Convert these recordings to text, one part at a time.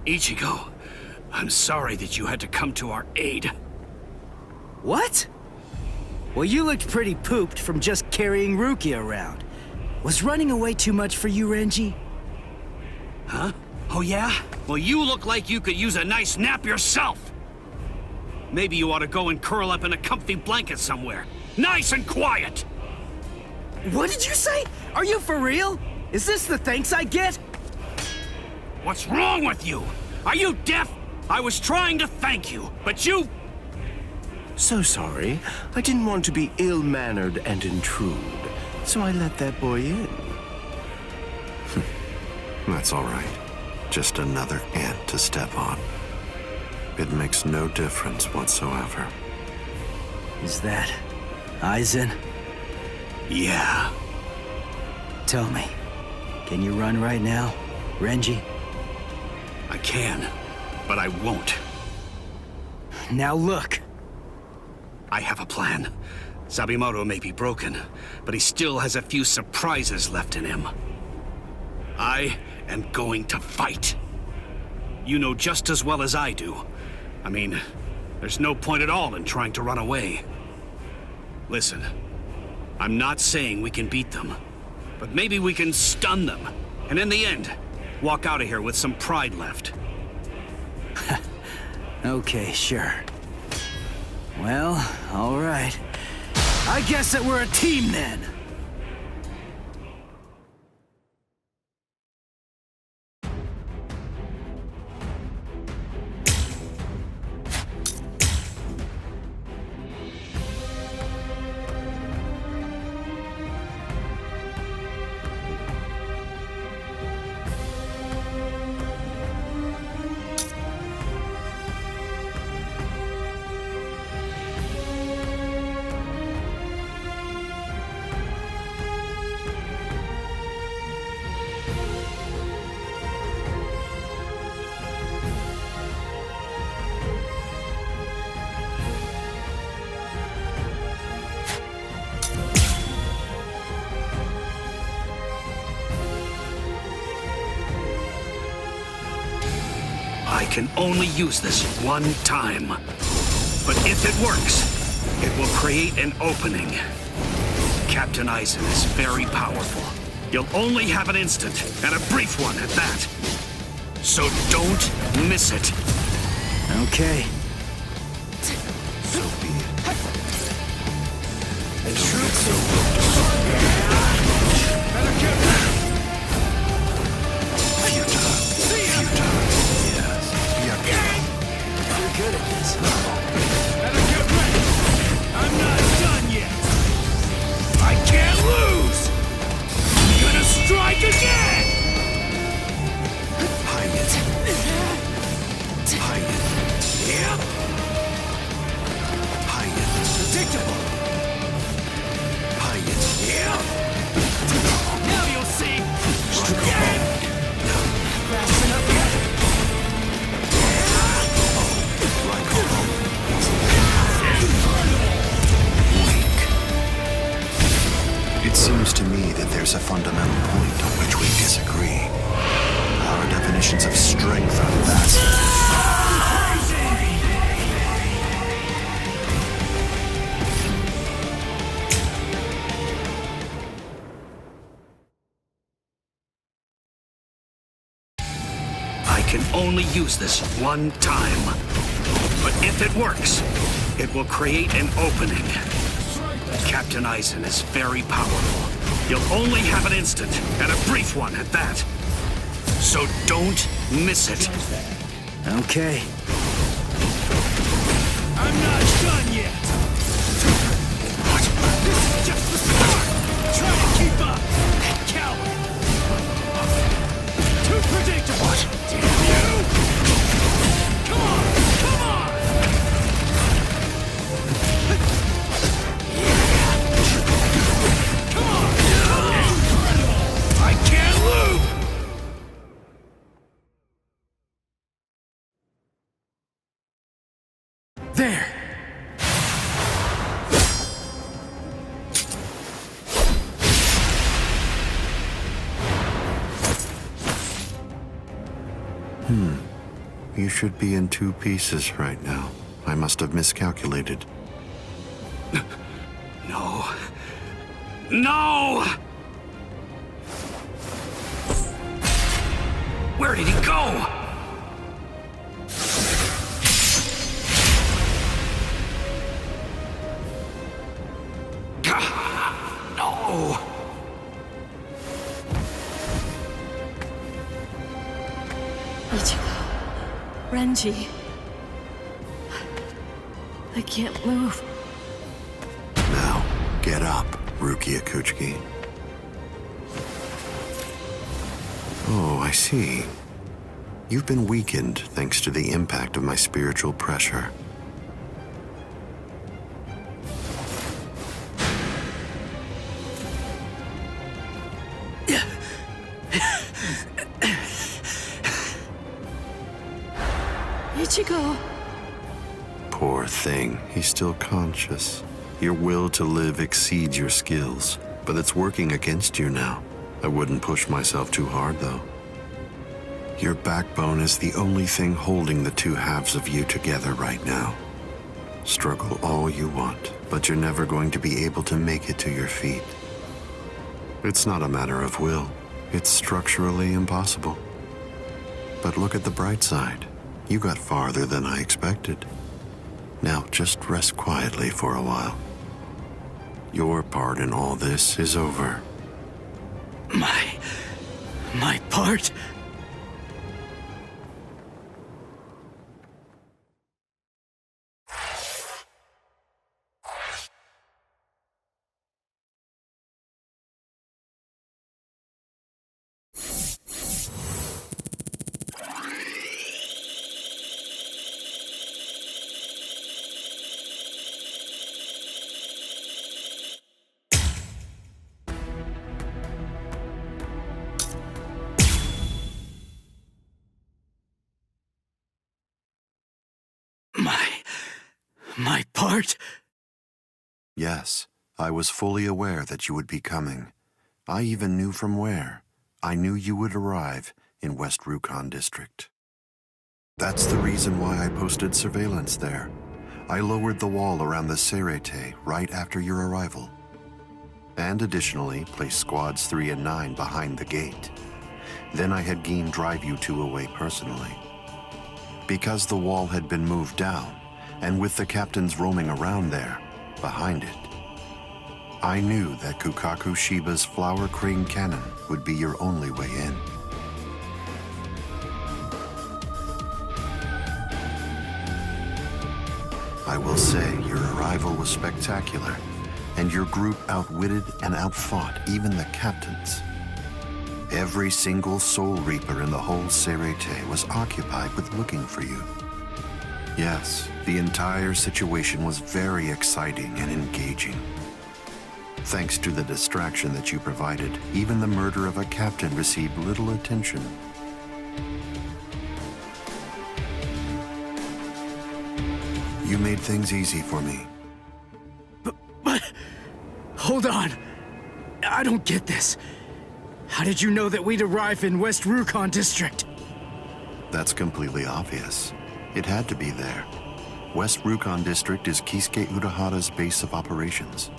Ichigo, I'm sorry that you had to come to our aid. What? Well, you looked pretty pooped from just carrying Rukia around. Was running away too much for you, Renji? Huh? Oh yeah? Well, you look like you could use a nice nap yourself! Maybe you ought to go and curl up in a comfy blanket somewhere. Nice and quiet! What did you say? Are you for real? Is this the thanks I get? What's wrong with you? Are you deaf? I was trying to thank you, but you... So sorry. I didn't want to be ill-mannered and intrude, so I let that boy in. That's all right. Just another ant to step on. It makes no difference whatsoever. Is that Aizen? Yeah. Tell me, can you run right now, Renji? I can, but I won't. Now look. I have a plan. Sabimaru may be broken, but he still has a few surprises left in him. I am going to fight. You know just as well as I do. I mean, there's no point at all in trying to run away. Listen, I'm not saying we can beat them, but maybe we can stun them, and in the end, walk out of here with some pride left. Okay, sure. Well, all right. I guess that we're a team then. I can only use this one time. But if it works, it will create an opening. Captain Aizen is very powerful. You'll only have an instant, and a brief one at that. So don't miss it. Okay. So be it. The troops good at this. Better get ready! I'm not done yet! I can't lose! I'm gonna strike again! Hide it. Hide it. Yep! Hide it. Predictable! Hide it. Yep! Now you'll see! Fast enough yet? It seems to me that there's a fundamental point on which we disagree. Our definitions of strength are vastly... I can only use this one time. But if it works, it will create an opening. Captain Aizen is very powerful. You'll only have an instant, and a brief one at that. So don't miss it. Okay. I'm not done yet! What? This is just the start! Try to keep up! Coward! Too predictable! What? Damn you! Come on! Come on! Come on! I can't lose! There! You should be in 2 pieces right now. I must have miscalculated. No. No! Where did he go? No! Ichigo. Renji. I can't move. Now, get up, Rukia Kuchiki. Oh, I see. You've been weakened thanks to the impact of my spiritual pressure. Ichigo. Poor thing, he's still conscious. Your will to live exceeds your skills, but it's working against you now. I wouldn't push myself too hard, though. Your backbone is the only thing holding the 2 halves of you together right now. Struggle all you want, but you're never going to be able to make it to your feet. It's not a matter of will. It's structurally impossible. But look at the bright side. You got farther than I expected. Now just rest quietly for a while. Your part in all this is over. My part? My part? Yes, I was fully aware that you would be coming. I even knew from where. I knew you would arrive in West Rukon District. That's the reason why I posted surveillance there. I lowered the wall around the Serete right after your arrival. And additionally, placed squads 3 and 9 behind the gate. Then I had Gin drive you 2 away personally. Because the wall had been moved down, and with the captains roaming around there, behind it, I knew that Kukaku Shiba's Flower Crane Cannon would be your only way in. I will say your arrival was spectacular, and your group outwitted and outfought even the captains. Every single Soul Reaper in the whole Serete was occupied with looking for you. Yes, the entire situation was very exciting and engaging. Thanks to the distraction that you provided, even the murder of a captain received little attention. You made things easy for me. But hold on. I don't get this. How did you know that we'd arrive in West Rukon District? That's completely obvious. It had to be there. West Rukon District is Kisuke Urahara's base of operations.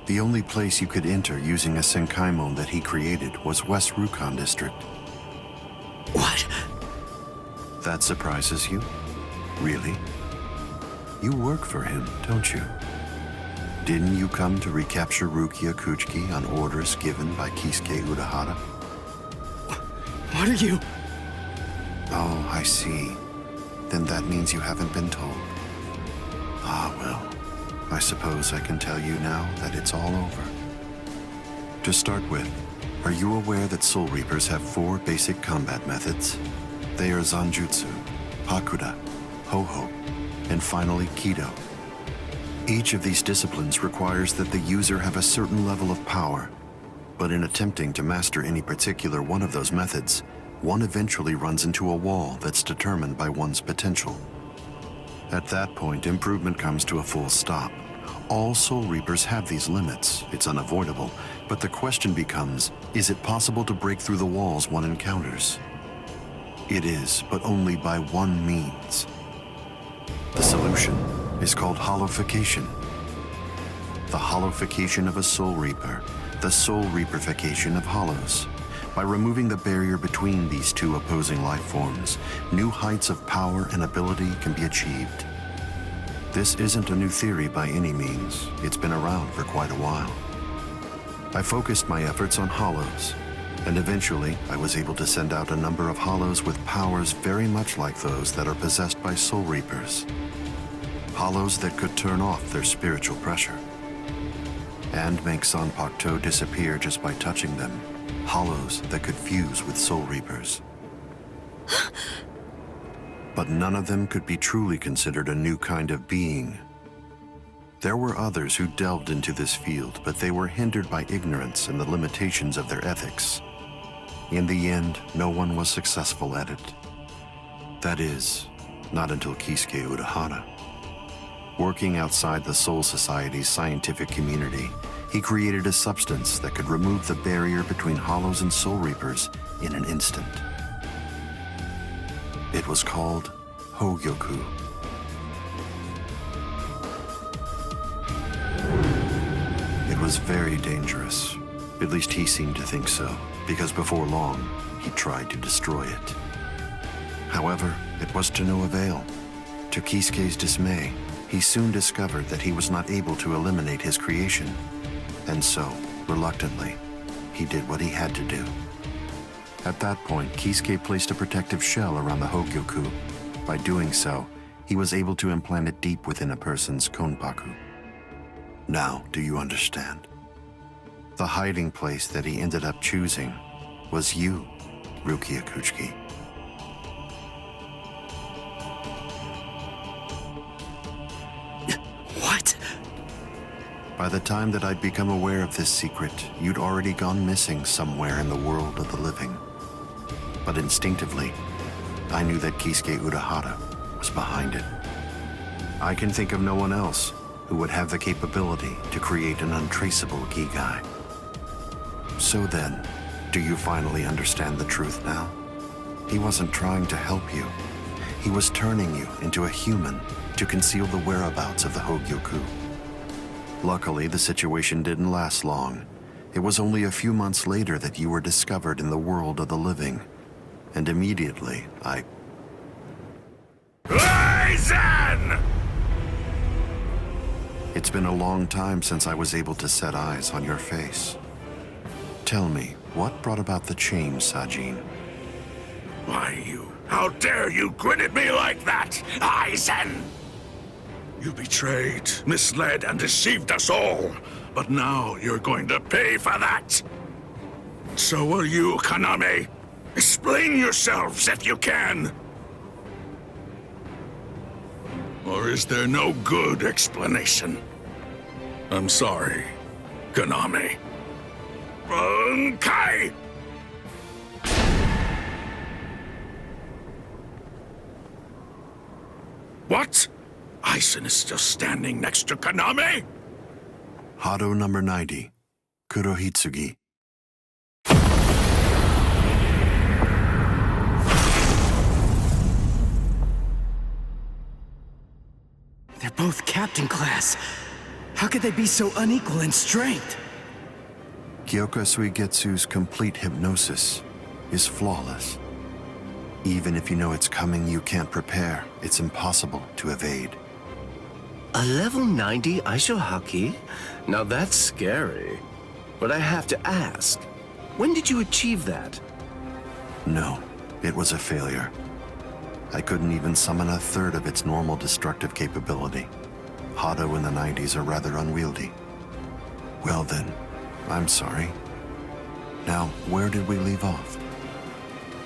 The only place you could enter using a Senkaimon that he created was West Rukon District. What? That surprises you? Really? You work for him, don't you? Didn't you come to recapture Rukia Kuchiki on orders given by Kisuke Urahara? What are you? Oh, I see. Then that means you haven't been told. Ah, well, I suppose I can tell you now that it's all over. To start with, are you aware that Soul Reapers have 4 basic combat methods? They are Zanjutsu, Hakuda, Ho-Ho, and finally Kido. Each of these disciplines requires that the user have a certain level of power, but in attempting to master any particular one of those methods, one eventually runs into a wall that's determined by one's potential. At that point, improvement comes to a full stop. All Soul Reapers have these limits. It's unavoidable, but the question becomes, is it possible to break through the walls one encounters? It is, but only by one means. The solution is called hollowification. The hollowification of a soul reaper, the soul reaperification of hollows. By removing the barrier between these two opposing life forms, new heights of power and ability can be achieved. This isn't a new theory by any means. It's been around for quite a while. I focused my efforts on hollows, and eventually I was able to send out a number of hollows with powers very much like those that are possessed by soul reapers. Hollows that could turn off their spiritual pressure and make Ch.2 disappear just by touching them. Hollows that could fuse with soul reapers. But none of them could be truly considered a new kind of being. There were others who delved into this field, but they were hindered by ignorance and the limitations of their ethics. In the end, no one was successful at it. That is, not until Keisuke Urahara. Working outside the Soul Society's scientific community, he created a substance that could remove the barrier between hollows and soul reapers in an instant. It was called Hogyoku. It was very dangerous. At least he seemed to think so, because before long, he tried to destroy it. However, it was to no avail. To Keisuke's dismay, he soon discovered that he was not able to eliminate his creation. And so, reluctantly, he did what he had to do. At that point, Keisuke placed a protective shell around the Hogyoku. By doing so, he was able to implant it deep within a person's konpaku. Now, do you understand? The hiding place that he ended up choosing was you, Rukia Kuchiki. What? By the time that I'd become aware of this secret, you'd already gone missing somewhere in the world of the living. But instinctively, I knew that Keisuke Urahara was behind it. I can think of no one else who would have the capability to create an untraceable Gigai. So then, do you finally understand the truth now? He wasn't trying to help you. He was turning you into a human to conceal the whereabouts of the Hogyoku. Luckily, the situation didn't last long. It was only a few months later that you were discovered in the world of the living. And immediately, Aizen! It's been a long time since I was able to set eyes on your face. Tell me, what brought about the change, Sajin? Why, how dare you grin at me like that, Aizen? You betrayed, misled, and deceived us all. But now you're going to pay for that. So will you, Kaname. Explain yourselves if you can. Or is there no good explanation? I'm sorry, Kaname. Bunkai! What? Aizen is still standing next to Kaname? Hado number 90, Kurohitsugi. They're both captain class. How could they be so unequal in strength? Kyoka Suigetsu's complete hypnosis is flawless. Even if you know it's coming, you can't prepare. It's impossible to evade. A level 90 Aisho Haki? Now that's scary. But I have to ask, when did you achieve that? No, it was a failure. I couldn't even summon a third of its normal destructive capability. Hado in the 90s are rather unwieldy. Well then, I'm sorry. Now, where did we leave off?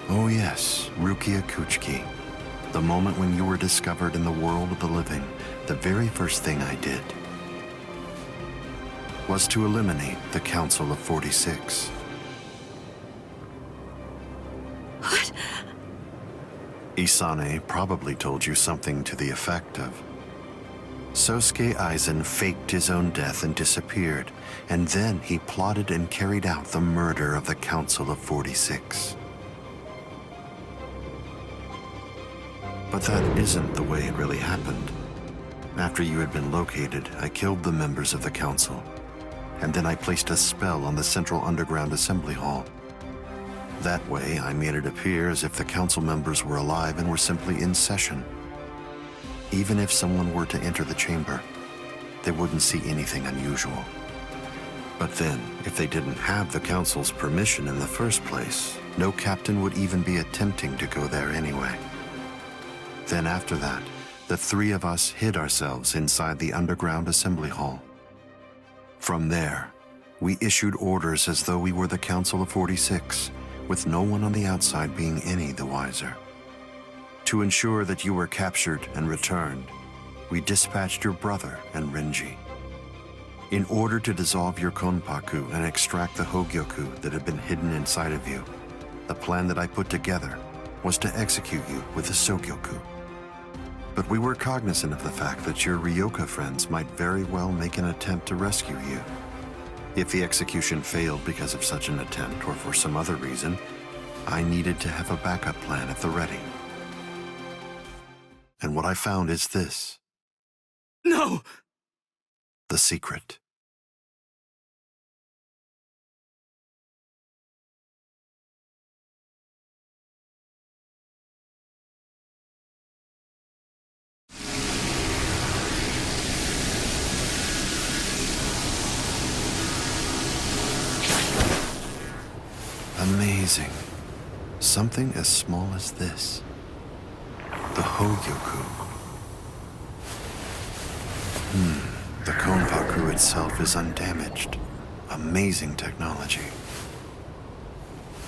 Oh yes, Rukia Kuchiki. The moment when you were discovered in the world of the living, the very first thing I did was to eliminate the Council of 46. What? Isane probably told you something to the effect of, Sosuke Aizen faked his own death and disappeared, and then he plotted and carried out the murder of the Council of 46. But that isn't the way it really happened. After you had been located, I killed the members of the council, and then I placed a spell on the central underground assembly hall. That way, I made it appear as if the council members were alive and were simply in session. Even if someone were to enter the chamber, they wouldn't see anything unusual. But then, if they didn't have the council's permission in the first place, no captain would even be attempting to go there anyway. Then after that, the three of us hid ourselves inside the underground assembly hall. From there, we issued orders as though we were the Council of 46, with no one on the outside being any the wiser. To ensure that you were captured and returned, we dispatched your brother and Renji. In order to dissolve your Konpaku and extract the Hogyoku that had been hidden inside of you, the plan that I put together was to execute you with the Hogyoku. But we were cognizant of the fact that your Ryoka friends might very well make an attempt to rescue you. If the execution failed because of such an attempt or for some other reason, I needed to have a backup plan at the ready. And what I found is this. No! The secret. Amazing. Something as small as this. The Hogyoku. The Konpaku itself is undamaged. Amazing technology.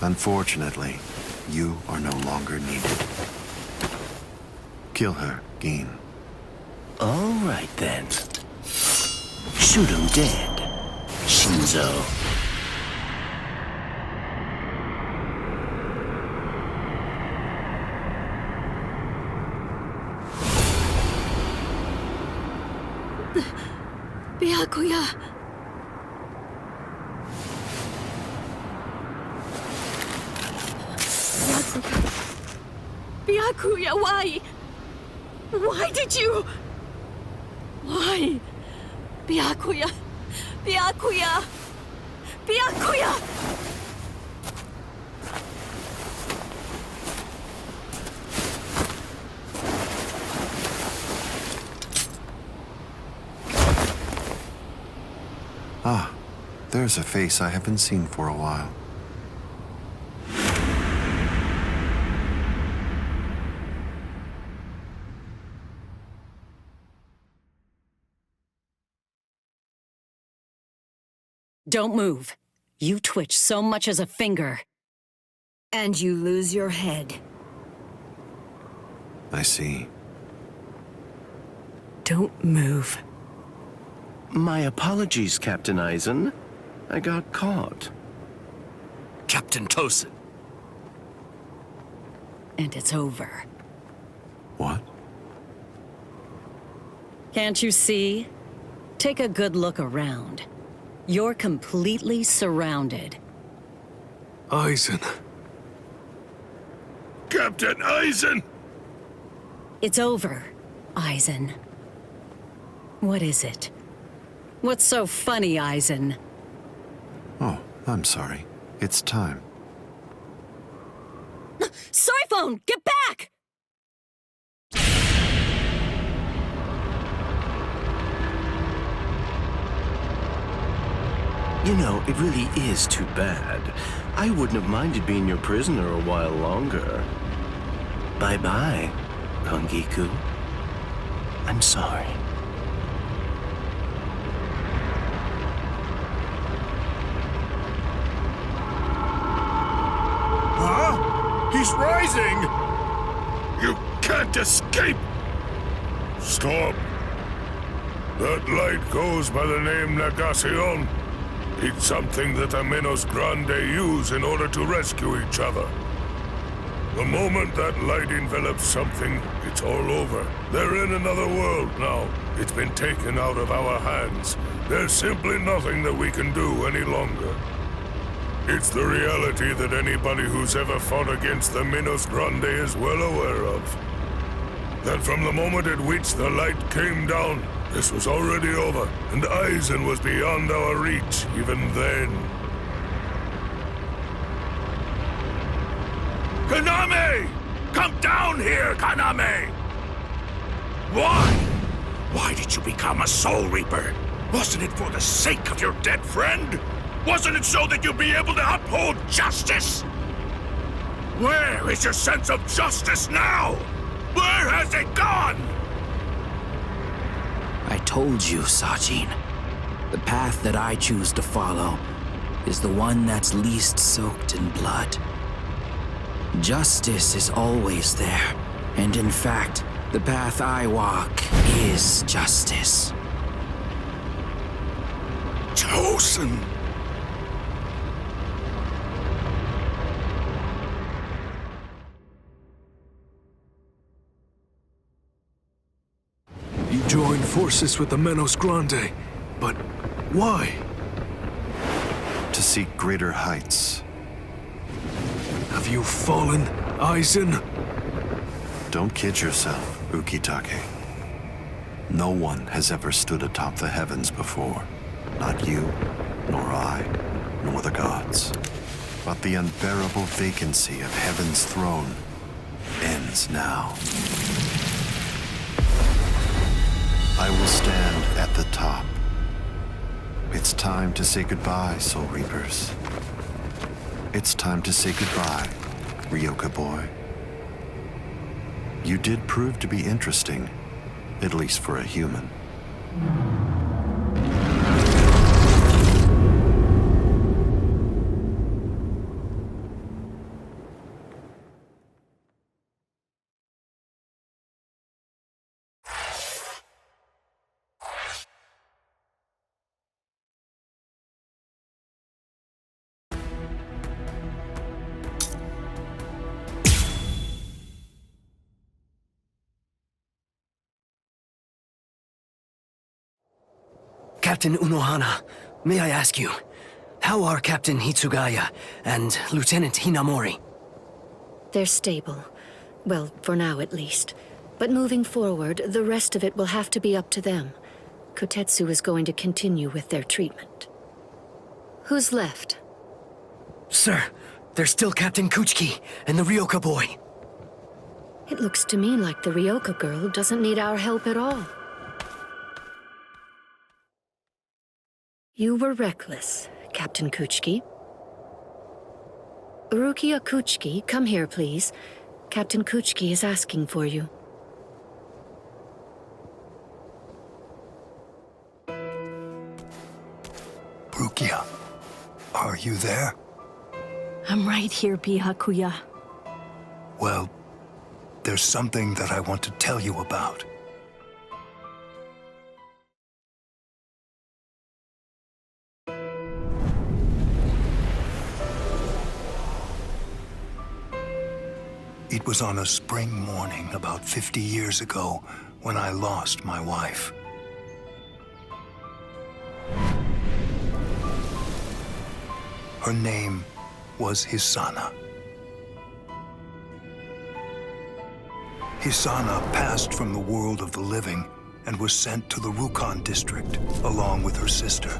Unfortunately, you are no longer needed. Kill her, Gin. All right, then. Shoot him dead, Shinzo. Byakuya. Byakuya, why? Why did you? Why? Byakuya. Byakuya. Byakuya. Ah, there's a face I haven't seen for a while. Don't move. You twitch so much as a finger. And you lose your head. I see. Don't move. My apologies, Captain Aizen. I got caught. Captain Tosen. And it's over. What? Can't you see? Take a good look around. You're completely surrounded. Aizen. Captain Aizen! It's over, Aizen. What is it? What's so funny, Aizen? Oh, I'm sorry. It's time. Soiphone, get back! You know, it really is too bad. I wouldn't have minded being your prisoner a while longer. Bye-bye, Kongiku. I'm sorry. Huh? He's rising! You can't escape! Stop! That light goes by the name Negacion. It's something that the Menos Grande use in order to rescue each other. The moment that light envelops something, it's all over. They're in another world now. It's been taken out of our hands. There's simply nothing that we can do any longer. It's the reality that anybody who's ever fought against the Menos Grande is well aware of. that from the moment at which the light came down, this was already over, and Aizen was beyond our reach even then. Kaname! Come down here, Kaname! Why? Why did you become a Soul Reaper? Wasn't it for the sake of your dead friend? Wasn't it so that you'd be able to uphold justice? Where is your sense of justice now? Where has it gone? I told you, Sajin. The path that I choose to follow is the one that's least soaked in blood. Justice is always there, and in fact, the path I walk is justice. Tosen! You joined forces with the Menos Grande, but why? To seek greater heights. Have you fallen, Aizen? Don't kid yourself, Ukitake. No one has ever stood atop the heavens before. Not you, nor I, nor the gods. But the unbearable vacancy of heaven's throne ends now. I will stand at the top. It's time to say goodbye, Soul Reapers. It's time to say goodbye, Ryoka boy. You did prove to be interesting, at least for a human. Captain Unohana, may I ask you, how are Captain Hitsugaya and Lieutenant Hinamori? They're stable. Well, for now at least. But moving forward, the rest of it will have to be up to them. Kotetsu is going to continue with their treatment. Who's left? Sir, there's still Captain Kuchiki and the Ryoka boy. It looks to me like the Ryoka girl doesn't need our help at all. You were reckless, Captain Kuchiki. Rukia Kuchiki, come here, please. Captain Kuchiki is asking for you. Rukia, are you there? I'm right here, Byakuya. Well, there's something that I want to tell you about. It was on a spring morning about 50 years ago when I lost my wife. Her name was Hisana. Hisana passed from the world of the living and was sent to the Rukon district along with her sister.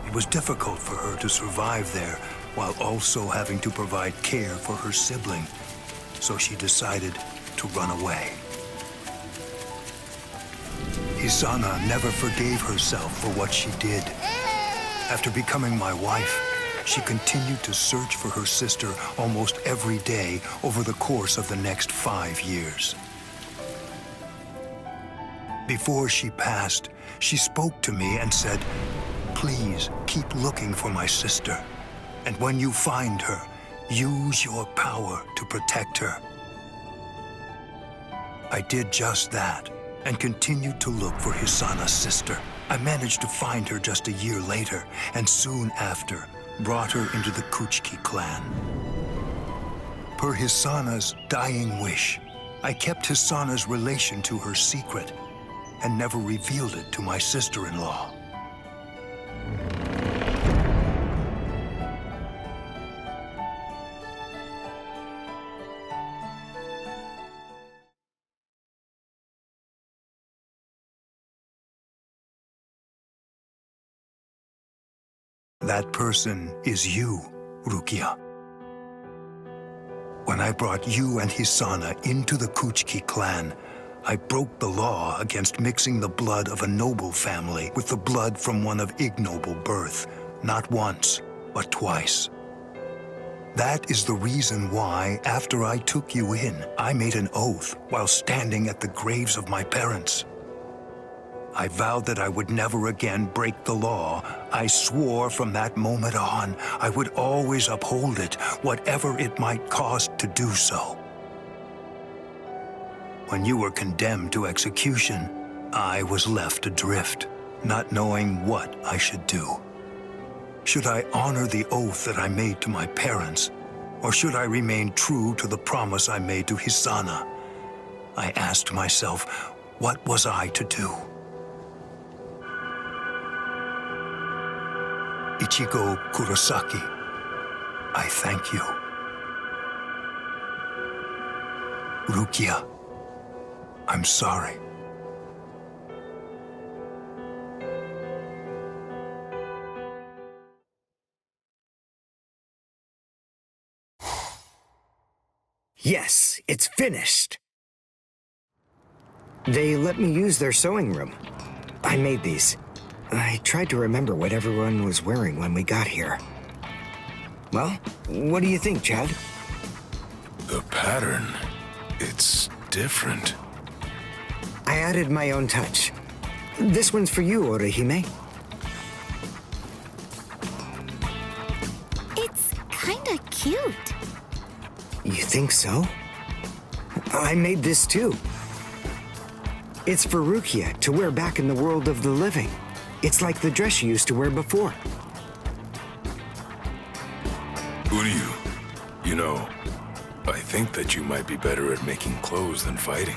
It was difficult for her to survive there while also having to provide care for her sibling, so she decided to run away. Hisana never forgave herself for what she did. After becoming my wife, she continued to search for her sister almost every day over the course of the next 5 years. Before she passed, she spoke to me and said, "Please keep looking for my sister, and when you find her, use your power to protect her." I did just that, and continued to look for Hisana's sister. I managed to find her just a year later, and soon after, brought her into the Kuchiki clan. Per Hisana's dying wish, I kept Hisana's relation to her secret, and never revealed it to my sister-in-law. That person is you, Rukia. When I brought you and Hisana into the Kuchiki clan, I broke the law against mixing the blood of a noble family with the blood from one of ignoble birth, not once, but twice. That is the reason why, after I took you in, I made an oath while standing at the graves of my parents. I vowed that I would never again break the law. I swore from that moment on, I would always uphold it, whatever it might cost to do so. When you were condemned to execution, I was left adrift, not knowing what I should do. Should I honor the oath that I made to my parents, or should I remain true to the promise I made to Hisana? I asked myself, what was I to do? Ichigo Kurosaki, I thank you. Rukia, I'm sorry. Yes, it's finished. They let me use their sewing room. I made these. I tried to remember what everyone was wearing when we got here. Well, what do you think, Chad? The pattern, it's different. I added my own touch. This one's for you, Orihime. It's kinda cute. You think so? I made this too. It's for Rukia to wear back in the world of the living. It's like the dress she used to wear before. Uryu, you know, I think that you might be better at making clothes than fighting.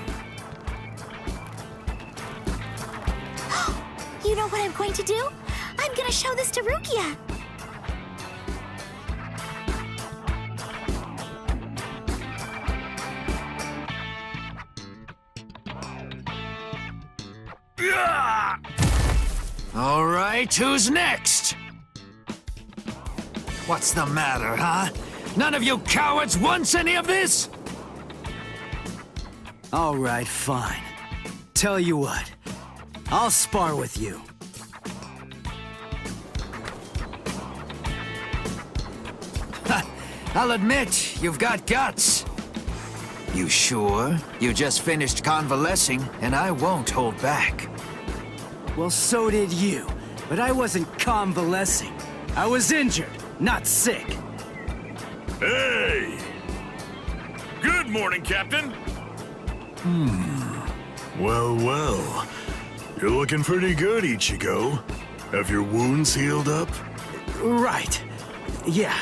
You know what I'm going to do? I'm gonna show this to Rukia. All right, who's next? What's the matter, huh? None of you cowards wants any of this? All right, fine. Tell you what, I'll spar with you. I'll admit, you've got guts. You sure? You just finished convalescing, and I won't hold back. Well, so did you, but I wasn't convalescing. I was injured, not sick. Hey! Good morning, Captain. Well, well. You're looking pretty good, Ichigo. Have your wounds healed up? Right. Yeah.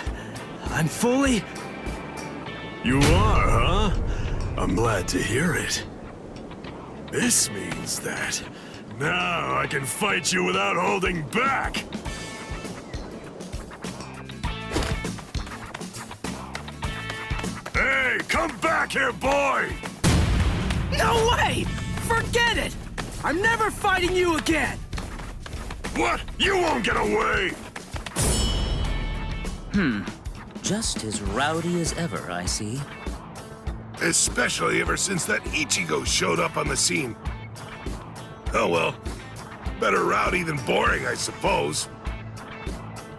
I'm fully... You are, huh? I'm glad to hear it. This means that now I can fight you without holding back! Hey, come back here, boy! No way! Forget it! I'm never fighting you again! What? You won't get away! Just as rowdy as ever, I see. Especially ever since that Ichigo showed up on the scene. Oh well, better rowdy than boring, I suppose.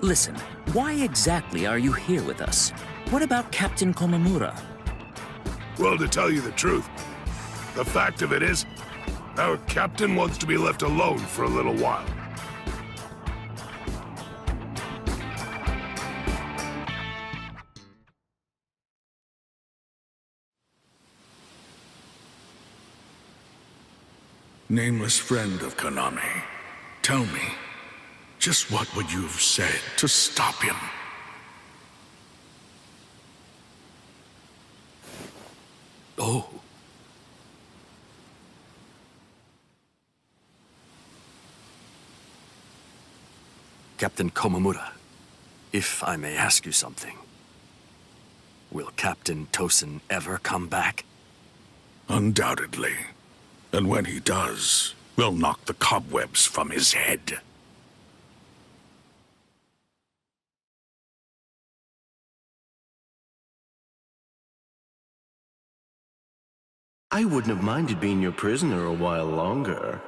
Listen, why exactly are you here with us? What about Captain Komamura? Well, to tell you the truth, the fact of it is, our captain wants to be left alone for a little while. Nameless friend of Kaname, tell me, just what would you have said to stop him? Oh. Captain Komamura, if I may ask you something. Will Captain Tosen ever come back? Undoubtedly. And when he does, we'll knock the cobwebs from his head. I wouldn't have minded being your prisoner a while longer.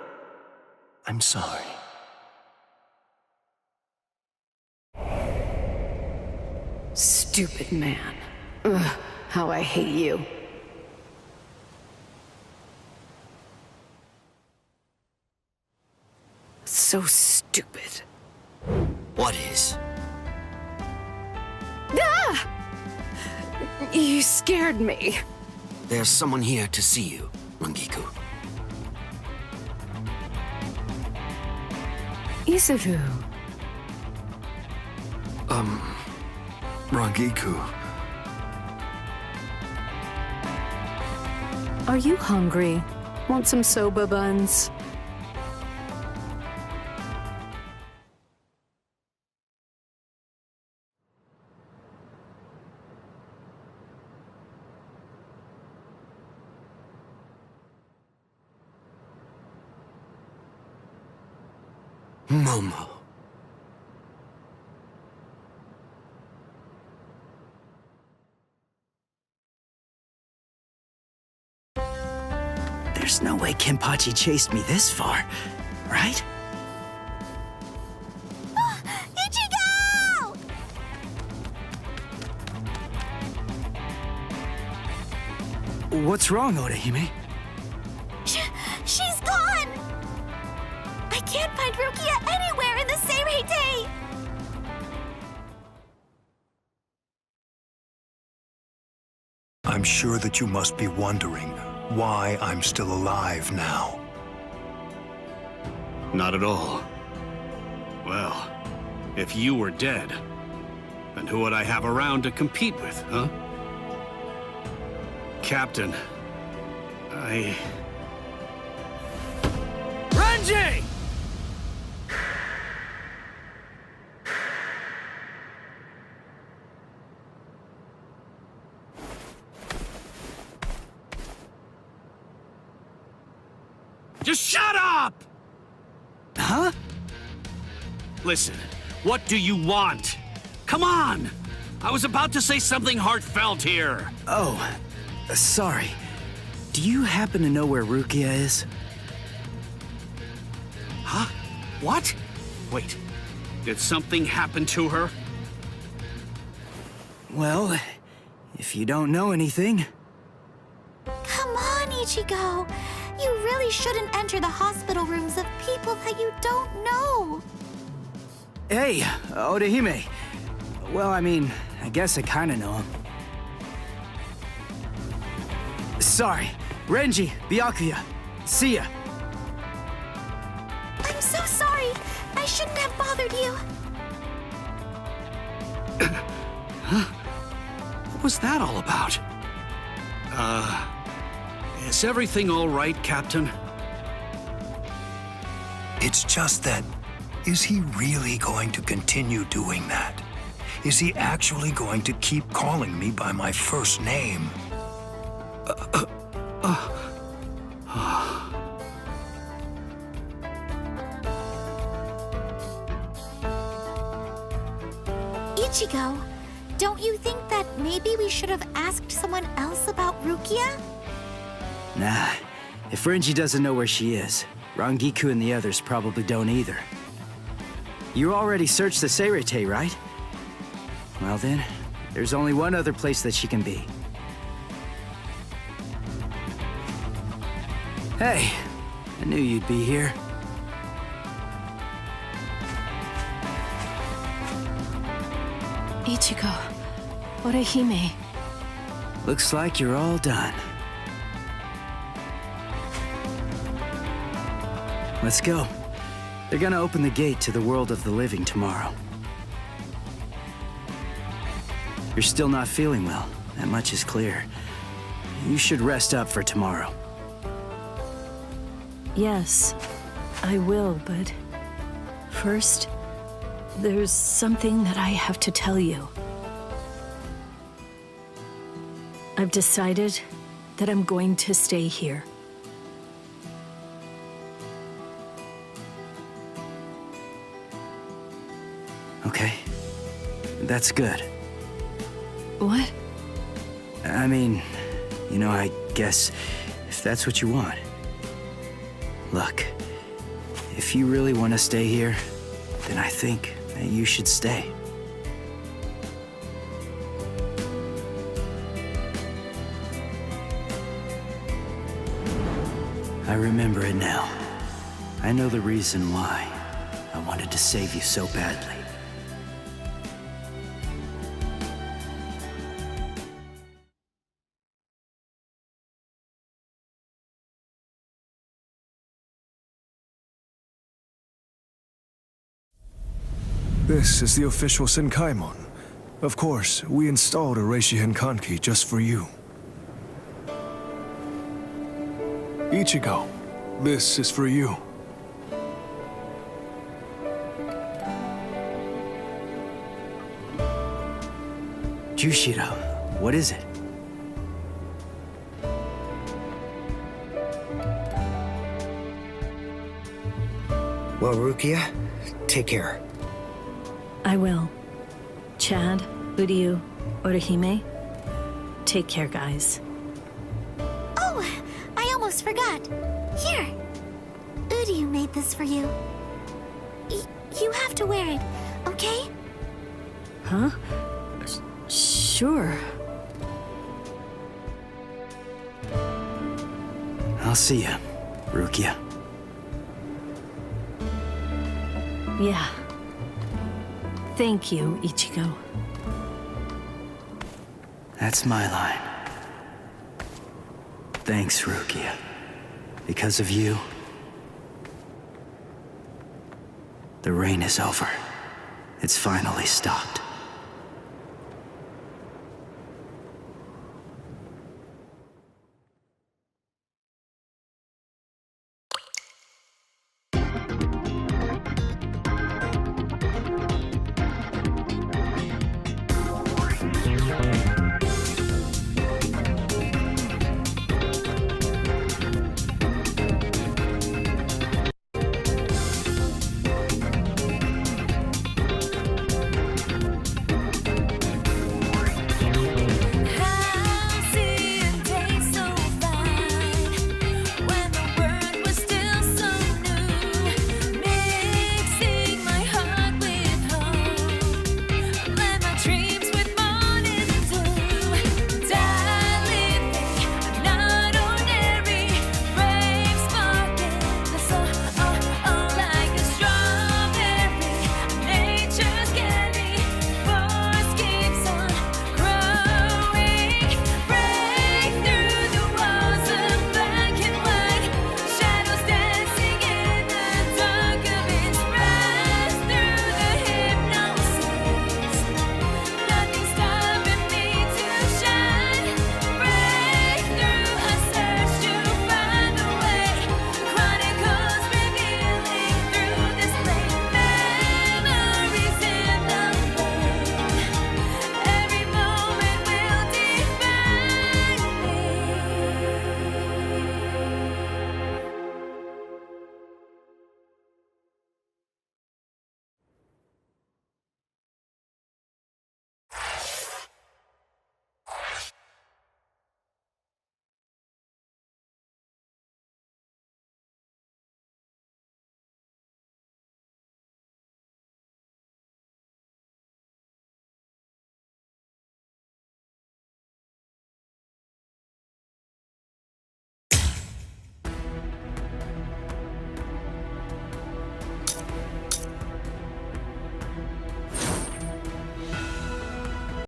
I'm sorry. Stupid man. Ugh, how I hate you. So stupid. What is? Ah! You scared me. There's someone here to see you, Rangiku. Ichigo. Rangiku. Are you hungry? Want some soba buns? Momo. There's no way Kenpachi chased me this far, right? Ichigo! What's wrong, Orihime? She's gone! I can't find Rukia anywhere in the Seirei. I'm sure that you must be wondering why I'm still alive now. Not at all. Well, if you were dead, then who would I have around to compete with, huh? Captain, Renji! Just shut up! Huh? Listen, what do you want? Come on! I was about to say something heartfelt here. Oh, sorry. Do you happen to know where Rukia is? Huh? What? Wait, did something happen to her? Well, if you don't know anything... Come on, Ichigo. You really shouldn't enter the hospital rooms of people that you don't know. Hey, Orihime. Well, I mean, I guess I kinda know him. Sorry. Renji, Byakuya. See ya. I'm so sorry. I shouldn't have bothered you. What was that all about? Is everything all right, Captain? It's just that, is he really going to continue doing that? Is he actually going to keep calling me by my first name? Ichigo, don't you think that maybe we should have asked someone else about Rukia? Nah, if Renji doesn't know where she is, Rangiku and the others probably don't either. You already searched the Seirei, right? Well then, there's only one other place that she can be. Hey, I knew you'd be here. Ichigo, Orihime. Looks like you're all done. Let's go. They're gonna open the gate to the world of the living tomorrow. You're still not feeling well. That much is clear. You should rest up for tomorrow. Yes, I will, but first, there's something that I have to tell you. I've decided that I'm going to stay here. Okay. That's good. What? I mean, you know, I guess if that's what you want. Look, if you really want to stay here, then I think that you should stay. I remember it now. I know the reason why I wanted to save you so badly. This is the official Senkaimon. Of course, we installed a Reishihen Kanki just for you. Ichigo, this is for you. Jushiro, what is it? Well, Rukia, take care. I will. Chad, Uryu, Orihime, take care, guys. Oh, I almost forgot. Here. Uryu made this for you. You have to wear it, okay? Huh? Sure. I'll see ya, Rukia. Yeah. Thank you, Ichigo. That's my line. Thanks, Rukia. Because of you, the rain is over. It's finally stopped.